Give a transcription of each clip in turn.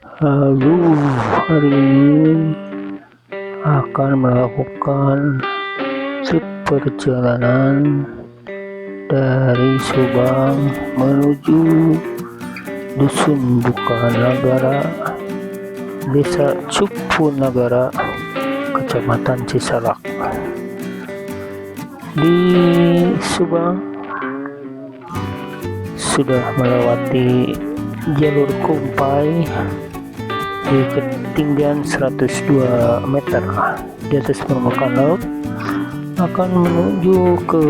Lalu hari ini akan melakukan trip perjalanan dari Subang menuju Dusun Bukanagara, Desa Cupunagara, Kecamatan Cisalak. Di Subang sudah melewati jalur Kumpai di ketinggian 102 meter di atas permukaan laut, akan menuju ke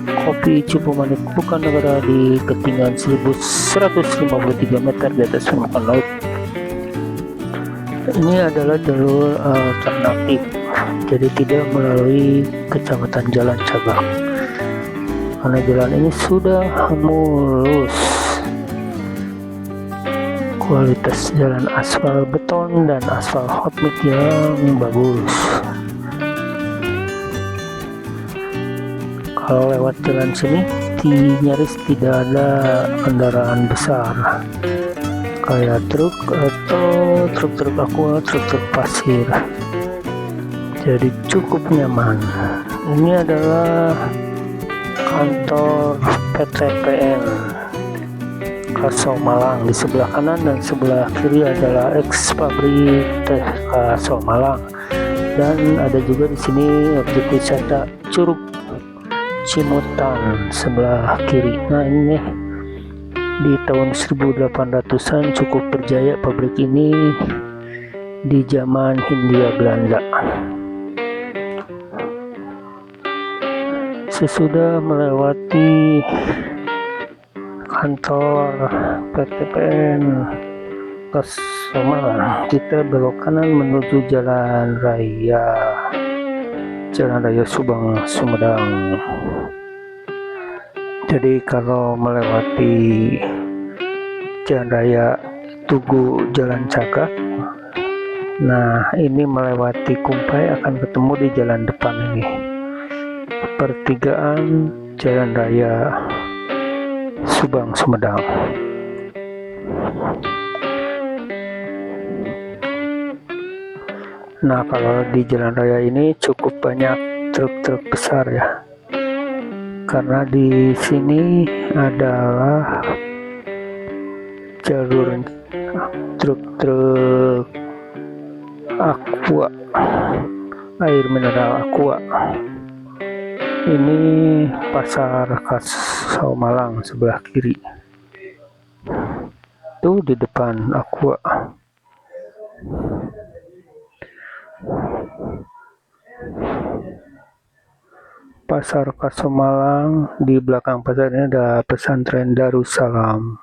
Kopi Cupumanik Bukanagara di ketinggian 1153 meter di atas permukaan laut. Ini adalah jalur alternatif, jadi tidak melalui Kecamatan Jalan Cagak, karena jalan ini sudah mulus. Kualitas jalan aspal beton dan aspal hot mix yang bagus. Kalau lewat jalan sini nyaris tidak ada kendaraan besar kayak truk atau truk-truk aqua, truk-truk pasir, jadi cukup nyaman. Ini adalah kantor PTPN Kaso Malang. Di sebelah kanan dan sebelah kiri adalah ex pabrik teh Kaso Malang, dan ada juga di sini objek wisata Curug Cimutan sebelah kiri. Nah, ini di tahun 1800-an cukup berjaya pabrik ini di zaman Hindia Belanda. Sesudah melewati kantor PTPN Kaso Malang, kita belok kanan menuju Jalan Raya Subang Sumedang. Jadi kalau melewati Jalan Raya Tugu Jalan Cagak, nah ini melewati Kumpai akan ketemu di jalan depan ini, pertigaan Jalan Raya Subang Sumedang. Nah, kalau di jalan raya ini cukup banyak truk-truk besar ya, karena di sini adalah jalur truk-truk aqua, air mineral aqua. Ini pasar Kaso Malang sebelah kiri. Tuh di depan aqua. Pasar Kaso Malang, di belakang pasar ini ada pesantren Darussalam.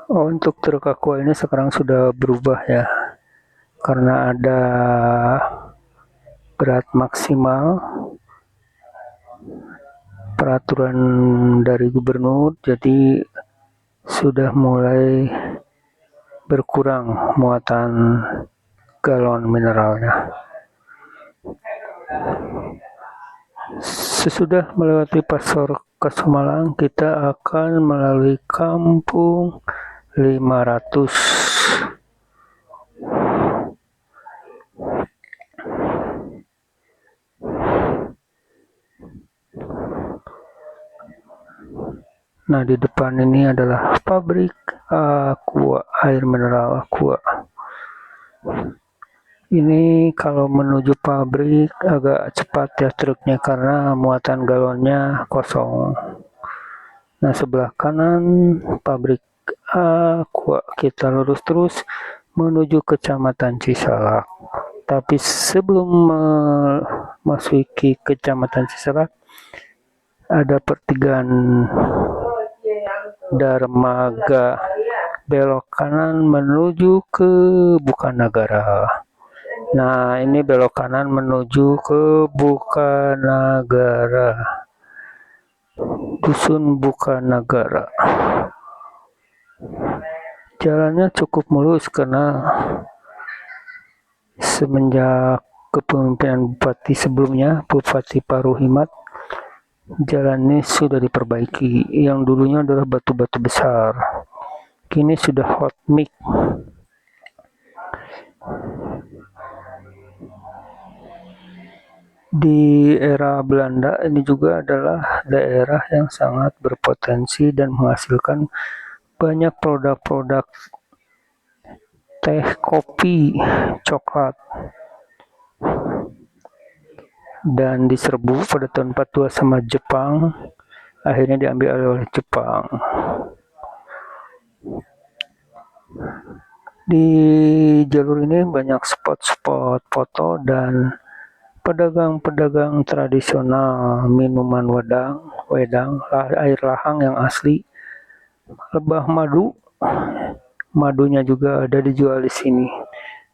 Untuk truk aqua ini sekarang sudah berubah ya, karena ada berat maksimal peraturan dari gubernur, jadi sudah mulai berkurang muatan galon mineralnya. Sesudah melewati pasar Kaso Malang, kita akan melalui Kampung 500. Nah, di depan ini adalah pabrik aqua, air mineral aqua. Ini kalau menuju pabrik agak cepat ya truknya, karena muatan galonnya kosong. Nah, sebelah kanan pabrik aqua, kita lurus terus menuju Kecamatan Cisalak. Tapi sebelum memasuki Kecamatan Cisalak, ada pertigaan Dermaga, belok kanan menuju ke Bukanagara. Nah, ini belok kanan menuju ke Bukanagara, Dusun Bukanagara. Jalannya cukup mulus karena semenjak kepemimpinan Bupati sebelumnya, Bupati Paruhimat, Jalan ini sudah diperbaiki. Yang dulunya adalah batu-batu besar, kini sudah hot mix. Di era Belanda ini juga adalah daerah yang sangat berpotensi dan menghasilkan banyak produk-produk teh, kopi, coklat, dan diserbu pada tahun 42 sama Jepang, akhirnya diambil oleh Jepang. Di jalur ini banyak spot-spot foto dan pedagang-pedagang tradisional, minuman wedang, air lahang yang asli, lebah madu, madunya juga ada dijual di sini,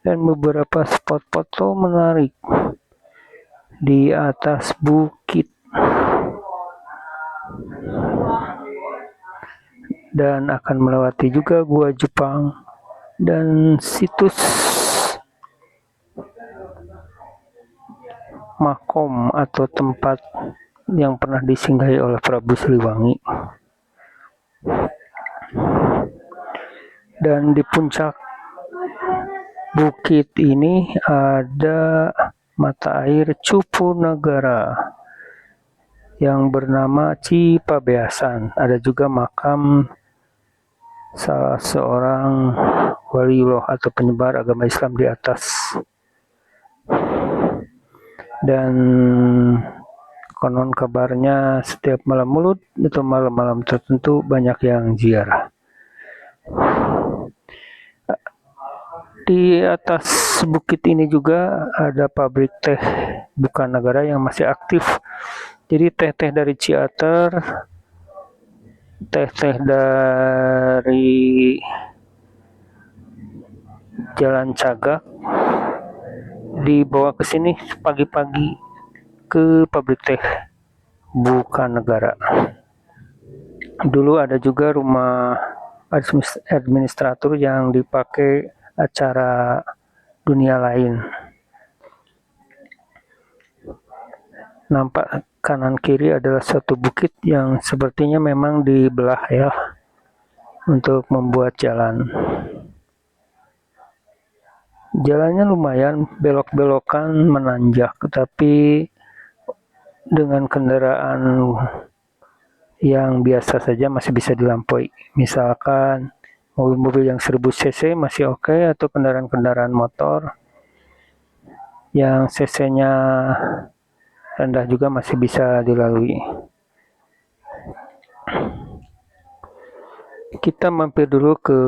dan beberapa spot foto menarik di atas bukit, dan akan melewati juga gua Jepang dan situs makom atau tempat yang pernah disinggahi oleh Prabu Siliwangi. Dan di puncak bukit ini ada mata air Cupu Negara yang bernama Cipabeasan. Ada juga makam salah seorang waliullah atau penyebar agama Islam di atas. Dan konon kabarnya setiap malam Maulud atau malam-malam tertentu banyak yang ziarah. Di atas bukit ini juga ada pabrik teh Bukan Negara yang masih aktif. Jadi teh-teh dari Ciater, teh-teh dari Jalan Cagak dibawa ke sini pagi-pagi ke pabrik teh Bukan Negara. Dulu ada juga rumah administrator yang dipakai acara dunia lain. Nampak kanan kiri adalah satu bukit yang sepertinya memang dibelah ya untuk membuat jalan. Jalannya lumayan belok-belokan menanjak, tetapi dengan kendaraan yang biasa saja masih bisa dilampaui. Misalkan mobil-mobil yang 1000 cc masih oke, atau kendaraan-kendaraan motor yang cc-nya rendah juga masih bisa dilalui. Kita mampir dulu ke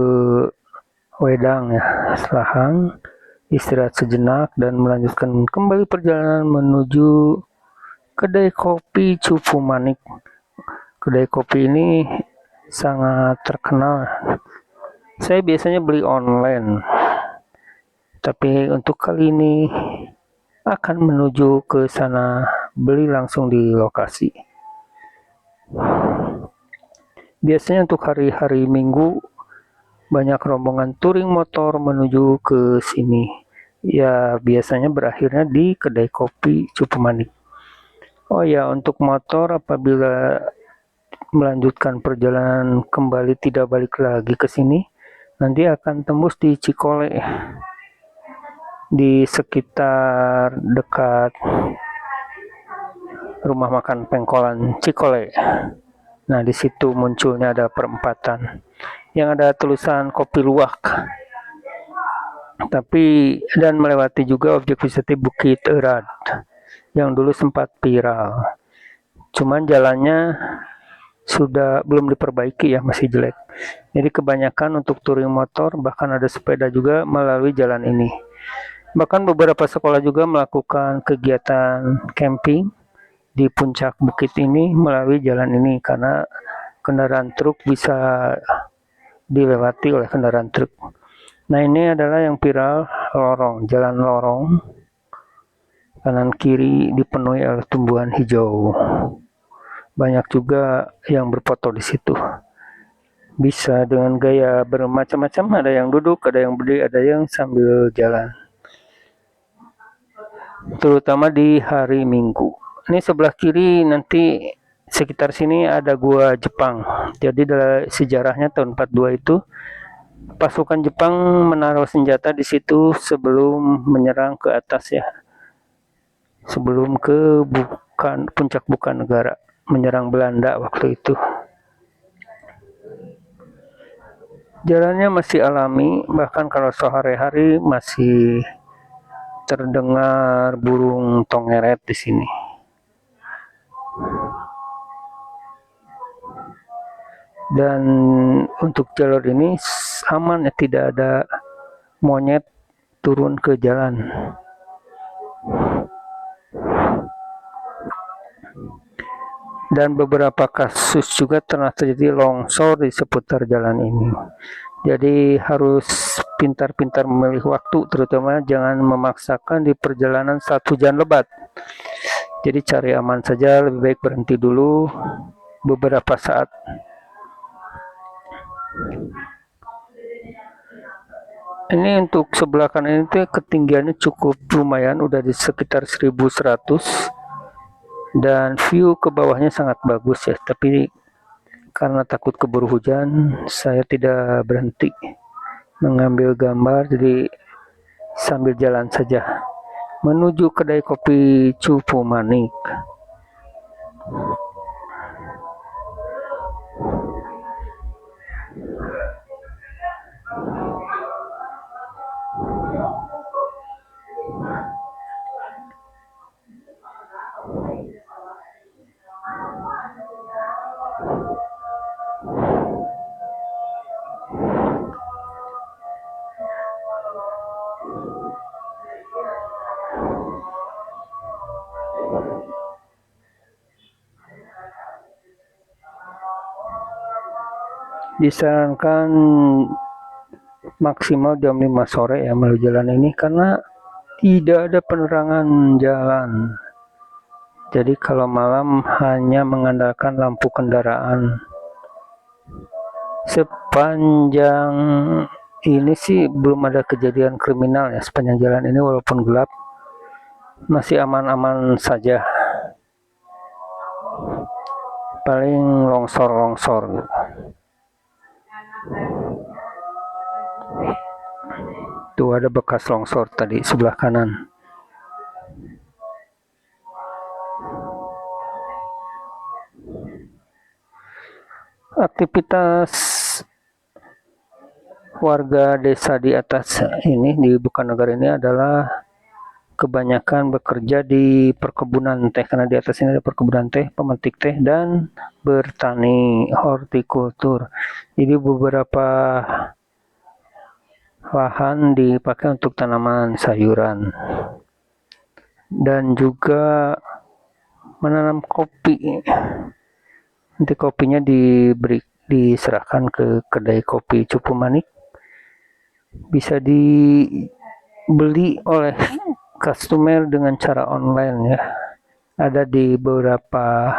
Wedang ya, Selahang, istirahat sejenak dan melanjutkan kembali perjalanan menuju kedai kopi Cupu Manik. Kedai kopi ini sangat terkenal. Saya biasanya beli online, tapi untuk kali ini akan menuju ke sana, beli langsung di lokasi. Biasanya untuk hari-hari Minggu banyak rombongan touring motor menuju ke sini. Ya, biasanya berakhirnya di kedai kopi Cupu Manik. Oh ya, untuk motor apabila melanjutkan perjalanan kembali tidak balik lagi ke sini, nanti akan tembus di Cikole, di sekitar dekat rumah makan Pengkolan Cikole. Nah, di situ munculnya ada perempatan yang ada tulisan Kopi Luwak. Dan melewati juga objek wisata Bukit Erad yang dulu sempat viral. Cuman jalannya sudah belum diperbaiki ya, masih jelek. Jadi kebanyakan untuk touring motor, bahkan ada sepeda juga melalui jalan ini. Bahkan beberapa sekolah juga melakukan kegiatan camping di puncak bukit ini melalui jalan ini, karena kendaraan truk bisa dilewati oleh kendaraan truk. Nah, ini adalah yang viral, lorong, jalan lorong. Kanan kiri dipenuhi oleh tumbuhan hijau. Banyak juga yang berfoto di situ. Bisa dengan gaya bermacam-macam, ada yang duduk, ada yang berdiri, ada yang sambil jalan. Terutama di hari Minggu. Ini sebelah kiri nanti sekitar sini ada gua Jepang. Jadi dalam sejarahnya tahun 42 itu pasukan Jepang menaruh senjata di situ sebelum menyerang ke atas ya. Sebelum ke puncak bukan negara, menyerang Belanda waktu itu. Jalannya masih alami, bahkan kalau sore hari masih terdengar burung tongeret di sini. Dan untuk jalur ini aman ya, tidak ada monyet turun ke jalan. Dan beberapa kasus juga pernah terjadi longsor di seputar jalan ini. Jadi harus pintar-pintar memilih waktu, terutama jangan memaksakan di perjalanan saat hujan lebat. Jadi cari aman saja, lebih baik berhenti dulu beberapa saat. Ini untuk sebelah kanan itu ketinggiannya cukup lumayan, udah di sekitar 1100 dan view ke bawahnya sangat bagus ya, tapi karena takut keburu hujan saya tidak berhenti mengambil gambar, jadi sambil jalan saja menuju kedai kopi Cupu Manik. Disarankan maksimal jam 5 sore ya melalui jalan ini karena tidak ada penerangan jalan. Jadi kalau malam hanya mengandalkan lampu kendaraan. Sepanjang ini sih belum ada kejadian kriminal ya sepanjang jalan ini, walaupun gelap masih aman-aman saja. Paling longsor-longsor. Tuh ada bekas longsor tadi sebelah kanan. Aktivitas warga desa di atas ini, di Bukanegara ini adalah kebanyakan bekerja di perkebunan teh, karena di atas ini ada perkebunan teh, pemetik teh, dan bertani hortikultur. Jadi beberapa lahan dipakai untuk tanaman sayuran dan juga menanam kopi. Nanti kopinya diserahkan ke kedai kopi Cupu Manik, bisa dibeli oleh customer dengan cara online ya. Ada di beberapa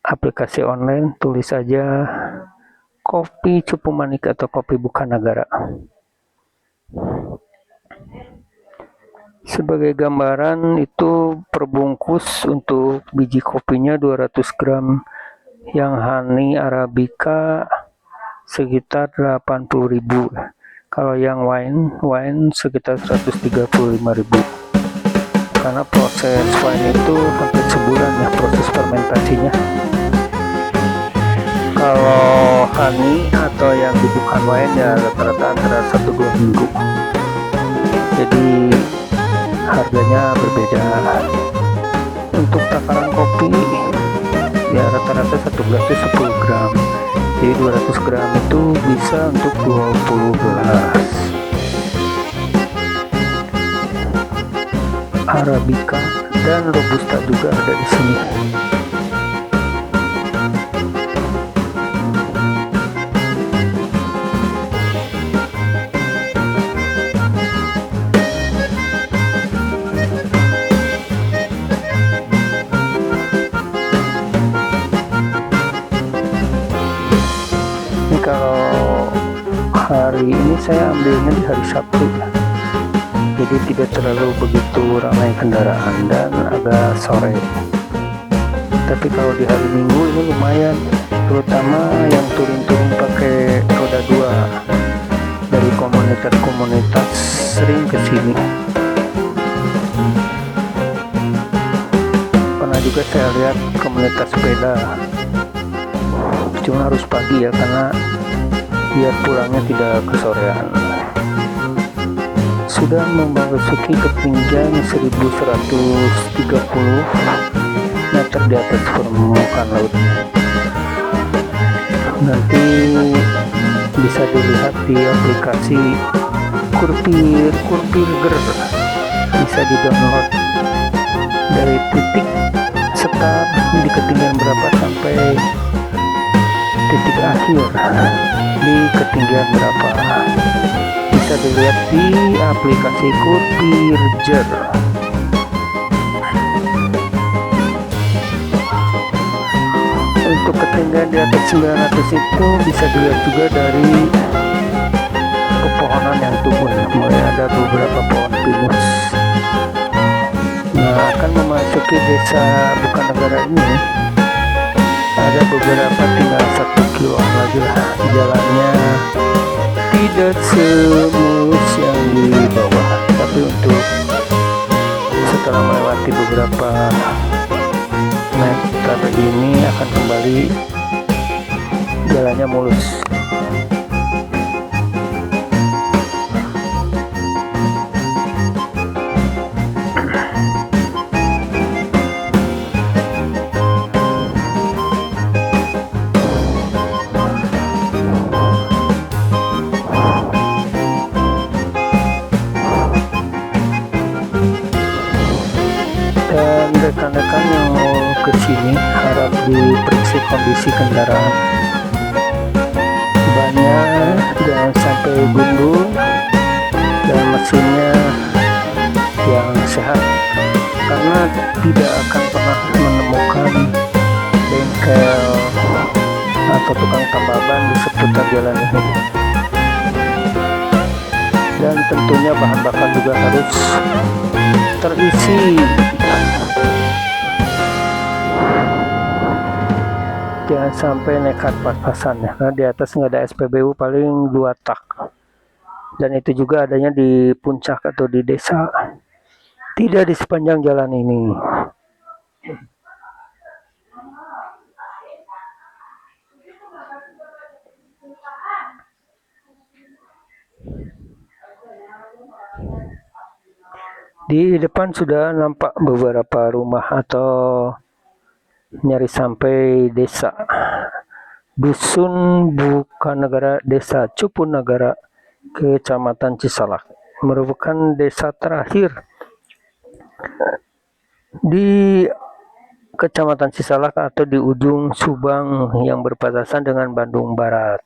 aplikasi online, tulis saja kopi Cupu Manik atau kopi Bukanegara. Sebagai gambaran itu perbungkus untuk biji kopinya 200 gram yang honey arabica sekitar 80.000. Kalau yang wine sekitar 135.000. Karena proses wine itu hampir sebulan ya proses fermentasinya. Kalau honey atau yang dibukan wine ya rata-rata antara 1-2 minggu. Jadi harganya berbeda. Untuk takaran kopi ya rata-rata 1 gelas itu 10 gram. Jadi 200 gram itu bisa untuk 20 gelas. Arabica dan robusta juga ada di sini. Kalau hari ini saya ambilnya di hari Sabtu, jadi tidak terlalu begitu ramai kendaraan dan agak sore. Tapi kalau di hari Minggu ini lumayan, terutama yang turun-turun pakai roda 2 dari komunitas-komunitas sering kesini. Pernah juga saya lihat komunitas sepeda, cuma harus pagi ya, karena biar pulangnya tidak kesorean. Sudah memasuki ketinggian 1130 meter di atas permukaan laut. Nanti bisa dilihat di aplikasi Kurpirger, bisa di download dari titik start di ketinggian berapa sampai titik akhir di ketinggian berapa, bisa dilihat di aplikasi Kurpirger. Untuk ketinggian di atas 900 itu bisa dilihat juga dari pepohonan yang tumbuh, mulai ada beberapa pohon pinus. Nah, akan memasuki desa Bukan Negara ini ada beberapa, tinggal 1 kiloan lagi lah. Jalannya tidak semulus yang di bawah, tapi untuk setelah melewati beberapa meter ini akan kembali jalannya mulus. Dan rekan-rekan yang mau ke sini harap diperiksa kondisi kendaraan, bannya jangan sampai gundul dan mesinnya yang sehat, karena tidak akan pernah menemukan bengkel atau tukang tambal ban di seputar jalan ini. Dan tentunya bahan bakar juga harus terisi. Jangan sampai nekat pas-pasan ya, karena di atas nggak ada SPBU, paling 2 tak, dan itu juga adanya di puncak atau di desa, tidak di sepanjang jalan ini. Di depan sudah nampak beberapa rumah atau nyaris sampai desa Dusun Bukan Negara, Desa Cupunagara, Kecamatan Cisalak, merupakan desa terakhir di Kecamatan Cisalak atau di ujung Subang yang berbatasan dengan Bandung Barat.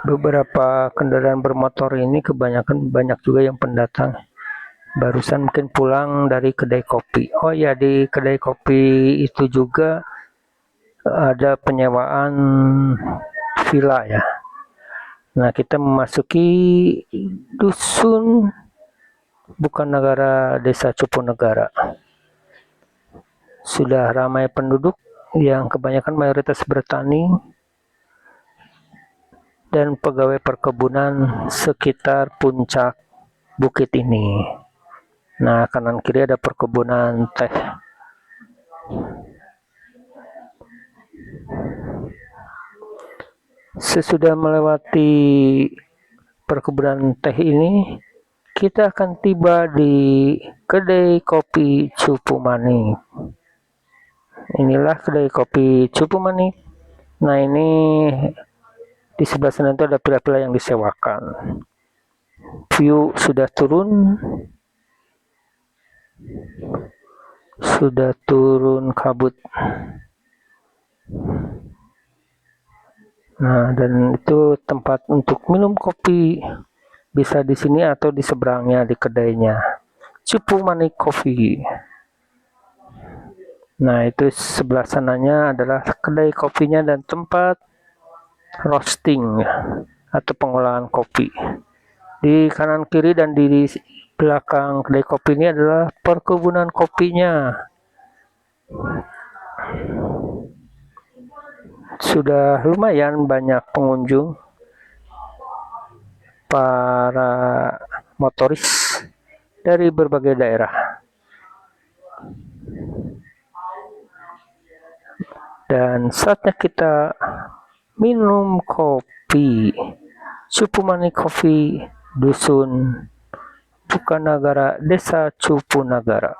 Beberapa kendaraan bermotor ini kebanyakan banyak juga yang pendatang, barusan mungkin pulang dari kedai kopi. Oh ya, di kedai kopi itu juga ada penyewaan villa ya. Nah, kita memasuki Dusun Bukan Negara, Desa Cupunagara. Sudah ramai penduduk yang kebanyakan mayoritas bertani dan pegawai perkebunan sekitar puncak bukit ini. Nah, kanan kiri ada perkebunan teh. Sesudah melewati perkebunan teh ini, kita akan tiba di kedai kopi Cupu Manik. Inilah kedai kopi Cupu Manik. Nah, ini di sebelah sana itu ada pila-pila yang disewakan. View sudah turun kabut. Nah, dan itu tempat untuk minum kopi, bisa di sini atau di seberangnya di kedainya. Cupu Manik Coffee. Nah, itu sebelah sananya adalah kedai kopinya dan tempat roasting atau pengolahan kopi. Di kanan kiri dan di belakang kedai kopi ini adalah perkebunan kopinya. Sudah lumayan banyak pengunjung, para motoris dari berbagai daerah. Dan saatnya kita minum kopi. Cupu Manik Coffee, Dusun Bukanagara, Desa Cupunagara.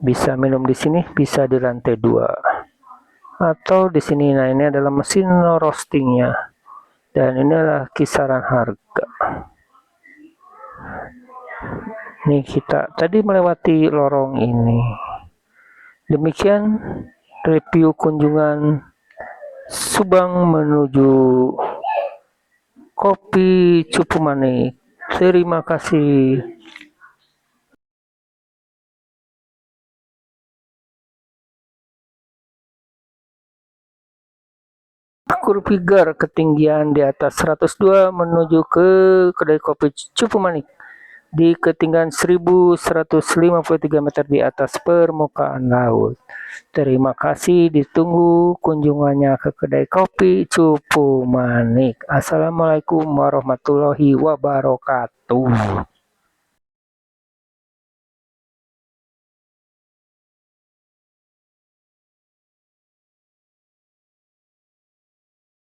Bisa minum di sini, bisa di lantai 2. Atau di sini. Nah, ini adalah mesin roastingnya. Dan ini adalah kisaran harga. Ini kita tadi melewati lorong ini. Demikian review kunjungan Subang menuju Kopi Cupu Manik. Terima kasih. Kurvigar ketinggian di atas 102 menuju ke kedai kopi Cupu Manik di ketinggian 1153 meter di atas permukaan laut. Terima kasih, ditunggu kunjungannya ke kedai kopi Cupu Manik. Assalamualaikum warahmatullahi wabarakatuh.